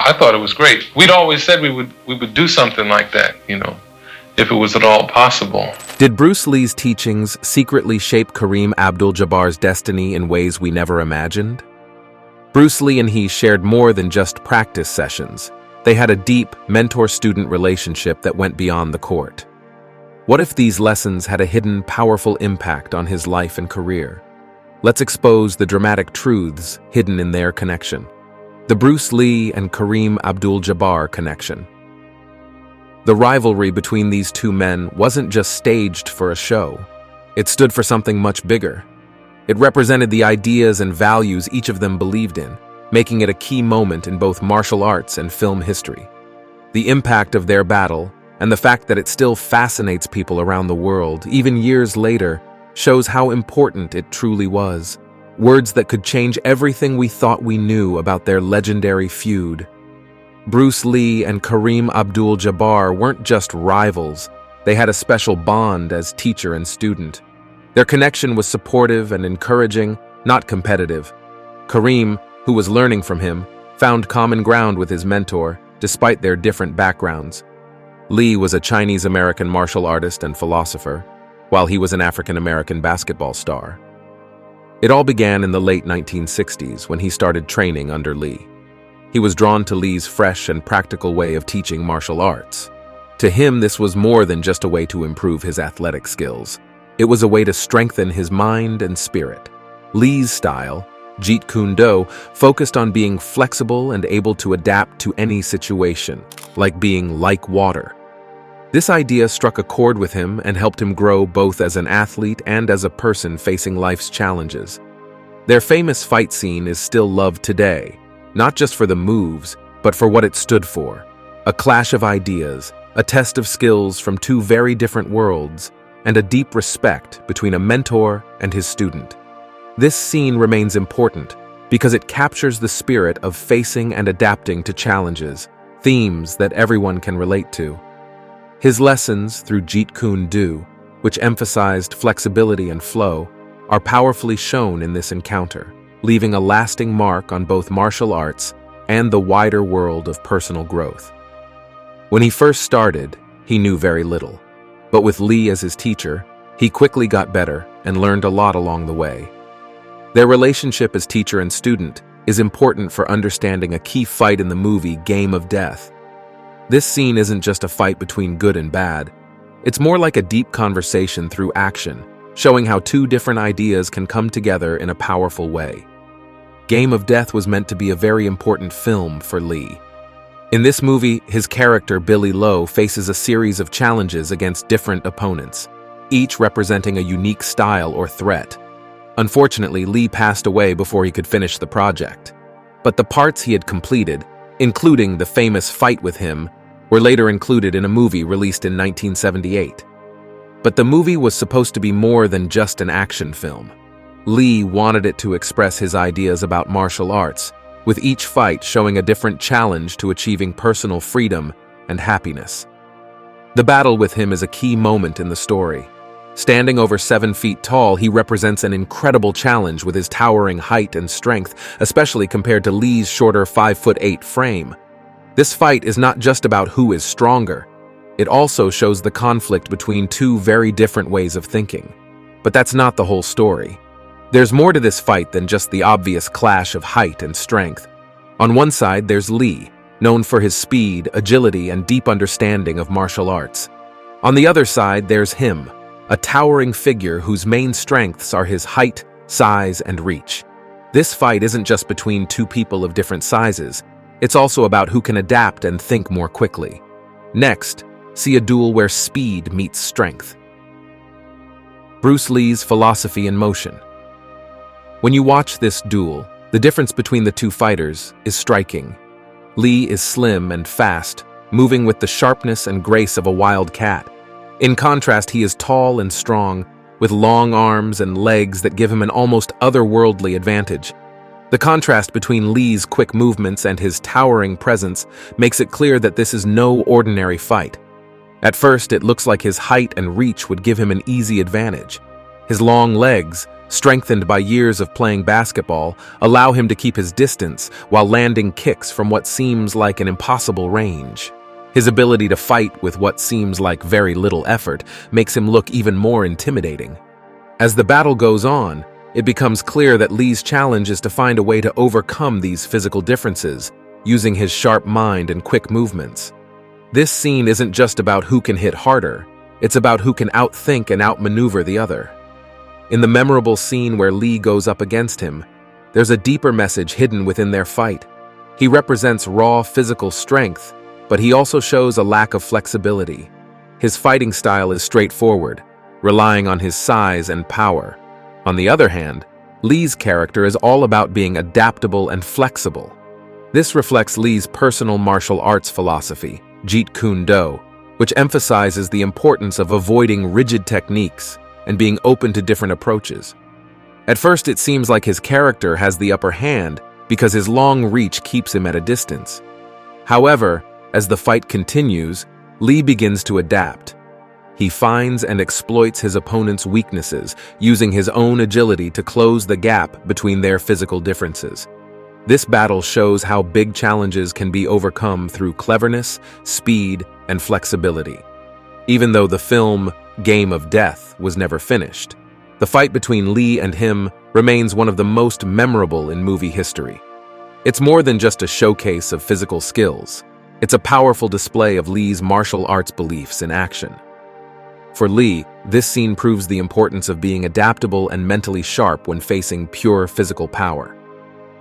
I thought it was great. We'd always said we would do something like that, if it was at all possible. Did Bruce Lee's teachings secretly shape Kareem Abdul-Jabbar's destiny in ways we never imagined? Bruce Lee and he shared more than just practice sessions. They had a deep mentor-student relationship that went beyond the court. What if these lessons had a hidden, powerful impact on his life and career? Let's expose the dramatic truths hidden in their connection. The Bruce Lee and Kareem Abdul-Jabbar connection. The rivalry between these two men wasn't just staged for a show. It stood for something much bigger. It represented the ideas and values each of them believed in, making it a key moment in both martial arts and film history. The impact of their battle, and the fact that it still fascinates people around the world, even years later, shows how important it truly was. Words that could change everything we thought we knew about their legendary feud. Bruce Lee and Kareem Abdul-Jabbar weren't just rivals, they had a special bond as teacher and student. Their connection was supportive and encouraging, not competitive. Kareem, who was learning from him, found common ground with his mentor, despite their different backgrounds. Lee was a Chinese-American martial artist and philosopher, while he was an African-American basketball star. It all began in the late 1960s when he started training under Lee. He was drawn to Lee's fresh and practical way of teaching martial arts. To him, this was more than just a way to improve his athletic skills. It was a way to strengthen his mind and spirit. Lee's style, Jeet Kune Do, focused on being flexible and able to adapt to any situation, like being like water. This idea struck a chord with him and helped him grow both as an athlete and as a person facing life's challenges. Their famous fight scene is still loved today, not just for the moves, but for what it stood for. A clash of ideas, a test of skills from two very different worlds, and a deep respect between a mentor and his student. This scene remains important because it captures the spirit of facing and adapting to challenges, themes that everyone can relate to. His lessons through Jeet Kune Do, which emphasized flexibility and flow, are powerfully shown in this encounter, leaving a lasting mark on both martial arts and the wider world of personal growth. When he first started, he knew very little. But with Lee as his teacher, he quickly got better and learned a lot along the way. Their relationship as teacher and student is important for understanding a key fight in the movie Game of Death. This scene isn't just a fight between good and bad. It's more like a deep conversation through action, showing how two different ideas can come together in a powerful way. Game of Death was meant to be a very important film for Lee. In this movie, his character Billy Lowe faces a series of challenges against different opponents, each representing a unique style or threat. Unfortunately, Lee passed away before he could finish the project. But the parts he had completed, including the famous fight with him, were later included in a movie released in 1978. But the movie was supposed to be more than just an action film. Lee wanted it to express his ideas about martial arts, with each fight showing a different challenge to achieving personal freedom and happiness. The battle with him is a key moment in the story. Standing over 7 feet tall, he represents an incredible challenge with his towering height and strength, especially compared to Lee's shorter 5'8" frame. This fight is not just about who is stronger. It also shows the conflict between two very different ways of thinking. But that's not the whole story. There's more to this fight than just the obvious clash of height and strength. On one side, there's Lee, known for his speed, agility, and deep understanding of martial arts. On the other side, there's him, a towering figure whose main strengths are his height, size, and reach. This fight isn't just between two people of different sizes. It's also about who can adapt and think more quickly. Next, see a duel where speed meets strength. Bruce Lee's philosophy in motion. When you watch this duel, the difference between the two fighters is striking. Lee is slim and fast, moving with the sharpness and grace of a wild cat. In contrast, he is tall and strong, with long arms and legs that give him an almost otherworldly advantage. The contrast between Lee's quick movements and his towering presence makes it clear that this is no ordinary fight. At first, it looks like his height and reach would give him an easy advantage. His long legs, strengthened by years of playing basketball, allow him to keep his distance while landing kicks from what seems like an impossible range. His ability to fight with what seems like very little effort makes him look even more intimidating. As the battle goes on, it becomes clear that Lee's challenge is to find a way to overcome these physical differences, using his sharp mind and quick movements. This scene isn't just about who can hit harder, it's about who can outthink and outmaneuver the other. In the memorable scene where Lee goes up against him, there's a deeper message hidden within their fight. He represents raw physical strength, but he also shows a lack of flexibility. His fighting style is straightforward, relying on his size and power. On the other hand, Lee's character is all about being adaptable and flexible. This reflects Lee's personal martial arts philosophy, Jeet Kune Do, which emphasizes the importance of avoiding rigid techniques and being open to different approaches. At first, it seems like his character has the upper hand because his long reach keeps him at a distance. However, as the fight continues, Lee begins to adapt. He finds and exploits his opponent's weaknesses, using his own agility to close the gap between their physical differences. This battle shows how big challenges can be overcome through cleverness, speed, and flexibility. Even though the film Game of Death was never finished, the fight between Lee and him remains one of the most memorable in movie history. It's more than just a showcase of physical skills. It's a powerful display of Lee's martial arts beliefs in action. For Lee, this scene proves the importance of being adaptable and mentally sharp when facing pure physical power.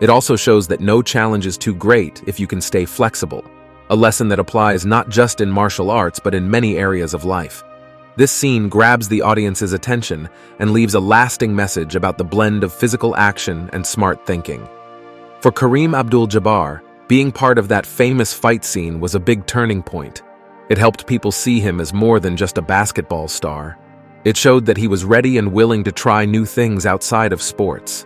It also shows that no challenge is too great if you can stay flexible, a lesson that applies not just in martial arts but in many areas of life. This scene grabs the audience's attention and leaves a lasting message about the blend of physical action and smart thinking. For Kareem Abdul-Jabbar, being part of that famous fight scene was a big turning point. It helped people see him as more than just a basketball star. It showed that he was ready and willing to try new things outside of sports.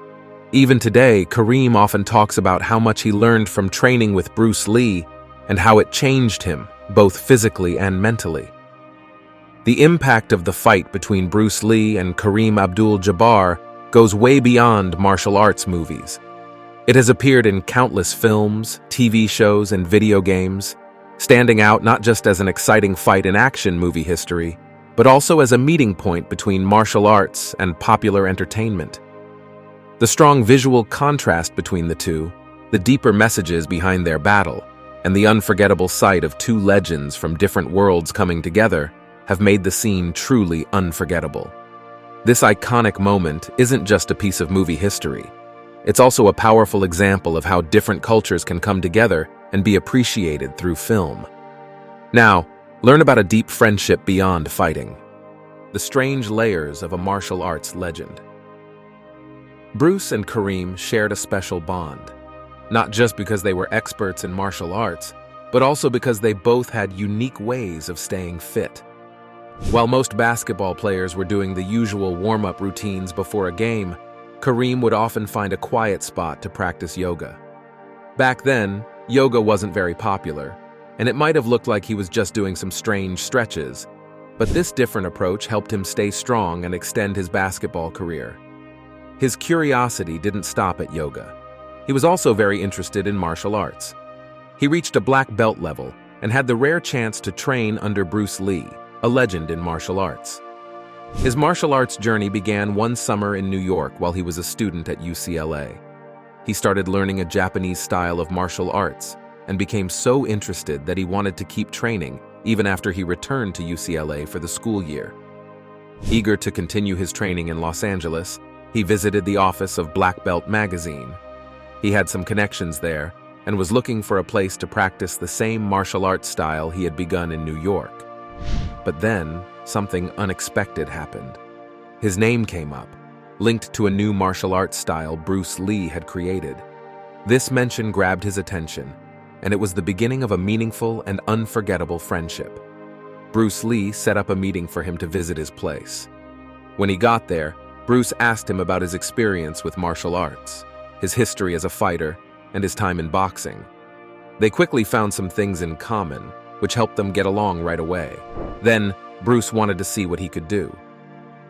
Even today, Kareem often talks about how much he learned from training with Bruce Lee and how it changed him, both physically and mentally. The impact of the fight between Bruce Lee and Kareem Abdul-Jabbar goes way beyond martial arts movies. It has appeared in countless films, TV shows, and video games, standing out not just as an exciting fight in action movie history, but also as a meeting point between martial arts and popular entertainment. The strong visual contrast between the two, the deeper messages behind their battle, and the unforgettable sight of two legends from different worlds coming together have made the scene truly unforgettable. This iconic moment isn't just a piece of movie history. It's also a powerful example of how different cultures can come together and be appreciated through film. Now, learn about a deep friendship beyond fighting. The strange layers of a martial arts legend. Bruce and Kareem shared a special bond, not just because they were experts in martial arts, but also because they both had unique ways of staying fit. While most basketball players were doing the usual warm-up routines before a game, Kareem would often find a quiet spot to practice yoga. Back then, yoga wasn't very popular, and it might have looked like he was just doing some strange stretches, but this different approach helped him stay strong and extend his basketball career. His curiosity didn't stop at yoga. He was also very interested in martial arts. He reached a black belt level and had the rare chance to train under Bruce Lee, a legend in martial arts. His martial arts journey began one summer in New York while he was a student at UCLA. He started learning a Japanese style of martial arts and became so interested that he wanted to keep training even after he returned to UCLA for the school year. Eager to continue his training in Los Angeles, he visited the office of Black Belt magazine. He had some connections there and was looking for a place to practice the same martial arts style he had begun in New York. But then, something unexpected happened. His name came up, linked to a new martial arts style Bruce Lee had created. This mention grabbed his attention, and it was the beginning of a meaningful and unforgettable friendship. Bruce Lee set up a meeting for him to visit his place. When he got there, Bruce asked him about his experience with martial arts, his history as a fighter, and his time in boxing. They quickly found some things in common, which helped them get along right away. Then, Bruce wanted to see what he could do.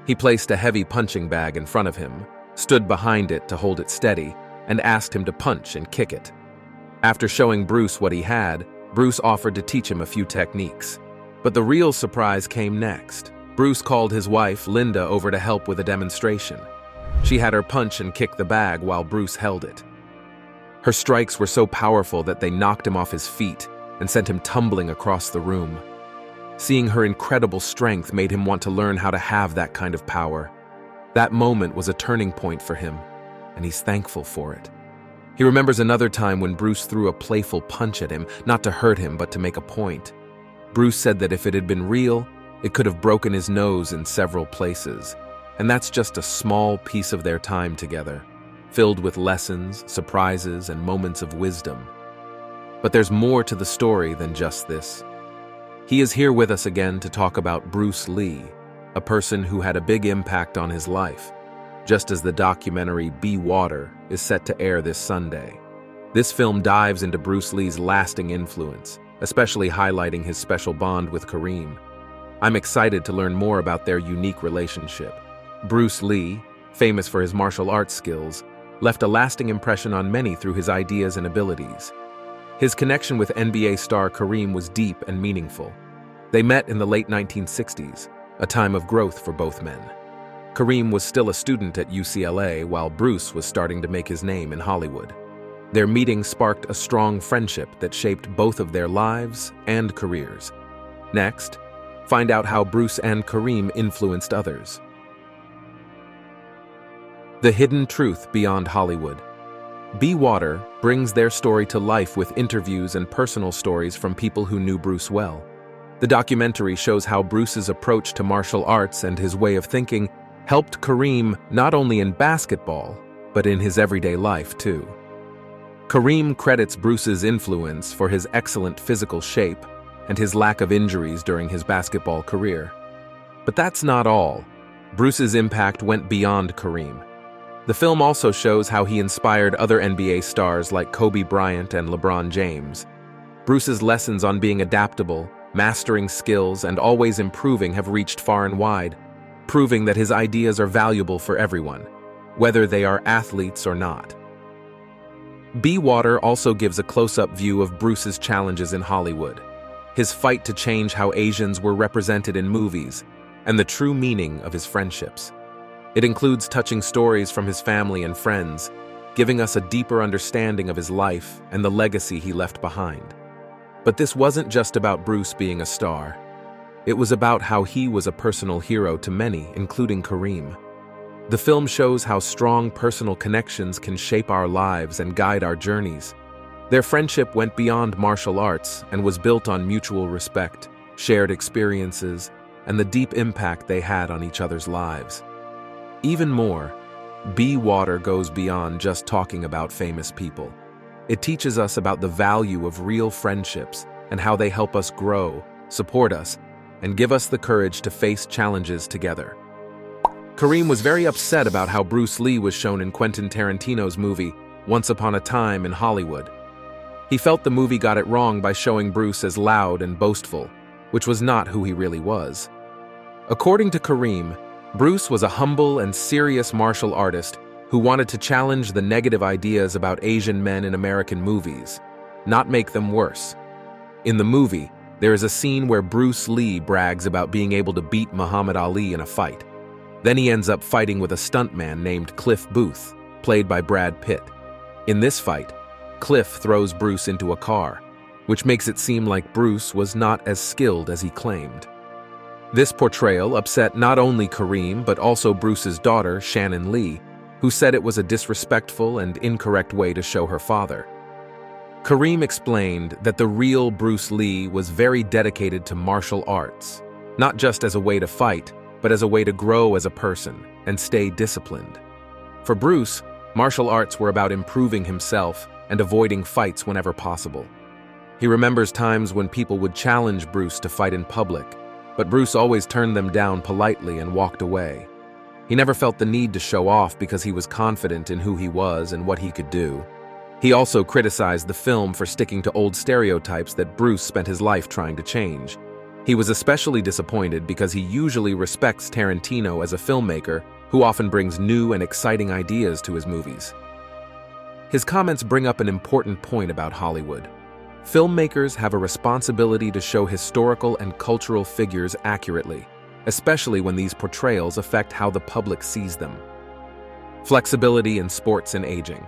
He placed a heavy punching bag in front of him, stood behind it to hold it steady, and asked him to punch and kick it. After showing Bruce what he had, Bruce offered to teach him a few techniques. But the real surprise came next. Bruce called his wife, Linda, over to help with a demonstration. She had her punch and kick the bag while Bruce held it. Her strikes were so powerful that they knocked him off his feet and sent him tumbling across the room. Seeing her incredible strength made him want to learn how to have that kind of power. That moment was a turning point for him, and he's thankful for it. He remembers another time when Bruce threw a playful punch at him, not to hurt him, but to make a point. Bruce said that if it had been real, it could have broken his nose in several places. And that's just a small piece of their time together, filled with lessons, surprises, and moments of wisdom. But there's more to the story than just this. He is here with us again to talk about Bruce Lee, a person who had a big impact on his life, just as the documentary Be Water is set to air this Sunday. This film dives into Bruce Lee's lasting influence, especially highlighting his special bond with Kareem. I'm excited to learn more about their unique relationship. Bruce Lee, famous for his martial arts skills, left a lasting impression on many through his ideas and abilities. His connection with NBA star Kareem was deep and meaningful. They met in the late 1960s, a time of growth for both men. Kareem was still a student at UCLA while Bruce was starting to make his name in Hollywood. Their meeting sparked a strong friendship that shaped both of their lives and careers. Next, find out how Bruce and Kareem influenced others. The hidden truth beyond Hollywood. Be Water brings their story to life with interviews and personal stories from people who knew Bruce well. The documentary shows how Bruce's approach to martial arts and his way of thinking helped Kareem not only in basketball, but in his everyday life too. Kareem credits Bruce's influence for his excellent physical shape and his lack of injuries during his basketball career. But that's not all. Bruce's impact went beyond Kareem. The film also shows how he inspired other NBA stars like Kobe Bryant and LeBron James. Bruce's lessons on being adaptable, mastering skills, and always improving have reached far and wide, proving that his ideas are valuable for everyone, whether they are athletes or not. Be Water also gives a close-up view of Bruce's challenges in Hollywood, his fight to change how Asians were represented in movies, and the true meaning of his friendships. It includes touching stories from his family and friends, giving us a deeper understanding of his life and the legacy he left behind. But this wasn't just about Bruce being a star. It was about how he was a personal hero to many, including Kareem. The film shows how strong personal connections can shape our lives and guide our journeys. Their friendship went beyond martial arts and was built on mutual respect, shared experiences, and the deep impact they had on each other's lives. Even more, Be Water goes beyond just talking about famous people. It teaches us about the value of real friendships and how they help us grow, support us, and give us the courage to face challenges together. Kareem was very upset about how Bruce Lee was shown in Quentin Tarantino's movie Once Upon a Time in Hollywood. He felt the movie got it wrong by showing Bruce as loud and boastful, which was not who he really was. According to Kareem, Bruce was a humble and serious martial artist who wanted to challenge the negative ideas about Asian men in American movies, not make them worse. In the movie, there is a scene where Bruce Lee brags about being able to beat Muhammad Ali in a fight. Then he ends up fighting with a stuntman named Cliff Booth, played by Brad Pitt. In this fight, Cliff throws Bruce into a car, which makes it seem like Bruce was not as skilled as he claimed. This portrayal upset not only Kareem but also Bruce's daughter, Shannon Lee, who said it was a disrespectful and incorrect way to show her father. Kareem explained that the real Bruce Lee was very dedicated to martial arts, not just as a way to fight, but as a way to grow as a person and stay disciplined. For Bruce, martial arts were about improving himself and avoiding fights whenever possible. He remembers times when people would challenge Bruce to fight in public, but Bruce always turned them down politely and walked away. He never felt the need to show off because he was confident in who he was and what he could do. He also criticized the film for sticking to old stereotypes that Bruce spent his life trying to change. He was especially disappointed because he usually respects Tarantino as a filmmaker who often brings new and exciting ideas to his movies. His comments bring up an important point about Hollywood. Filmmakers have a responsibility to show historical and cultural figures accurately, especially when these portrayals affect how the public sees them. Flexibility in sports and aging.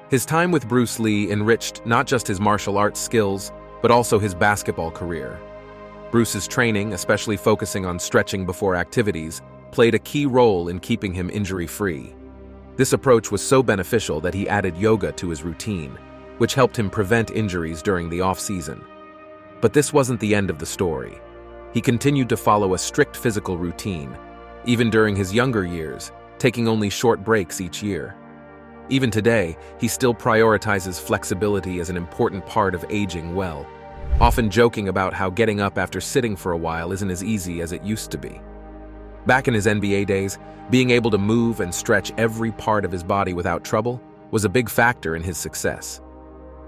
His time with Bruce Lee enriched not just his martial arts skills, but also his basketball career. Bruce's training, especially focusing on stretching before activities, played a key role in keeping him injury-free. This approach was so beneficial that he added yoga to his routine, which helped him prevent injuries during the off-season. But this wasn't the end of the story. He continued to follow a strict physical routine, even during his younger years, taking only short breaks each year. Even today, he still prioritizes flexibility as an important part of aging well, often joking about how getting up after sitting for a while isn't as easy as it used to be. Back in his NBA days, being able to move and stretch every part of his body without trouble was a big factor in his success.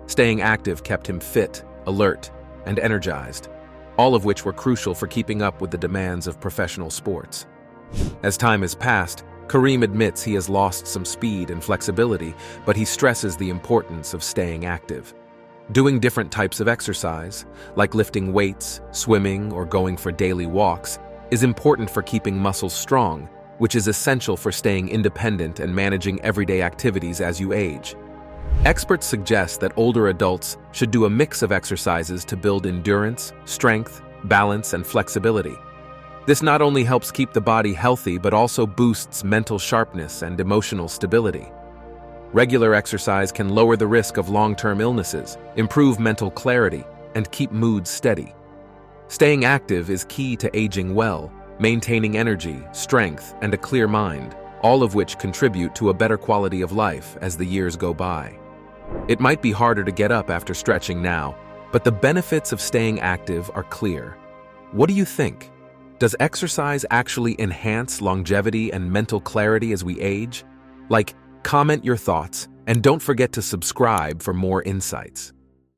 Staying active kept him fit, alert, and energized, all of which were crucial for keeping up with the demands of professional sports. As time has passed, Kareem admits he has lost some speed and flexibility, but he stresses the importance of staying active. Doing different types of exercise, like lifting weights, swimming, or going for daily walks, is important for keeping muscles strong, which is essential for staying independent and managing everyday activities as you age. Experts suggest that older adults should do a mix of exercises to build endurance, strength, balance, and flexibility. This not only helps keep the body healthy but also boosts mental sharpness and emotional stability. Regular exercise can lower the risk of long-term illnesses, improve mental clarity, and keep moods steady. Staying active is key to aging well, maintaining energy, strength, and a clear mind, all of which contribute to a better quality of life as the years go by. It might be harder to get up after stretching now, but the benefits of staying active are clear. What do you think? Does exercise actually enhance longevity and mental clarity as we age? Comment your thoughts, and don't forget to subscribe for more insights.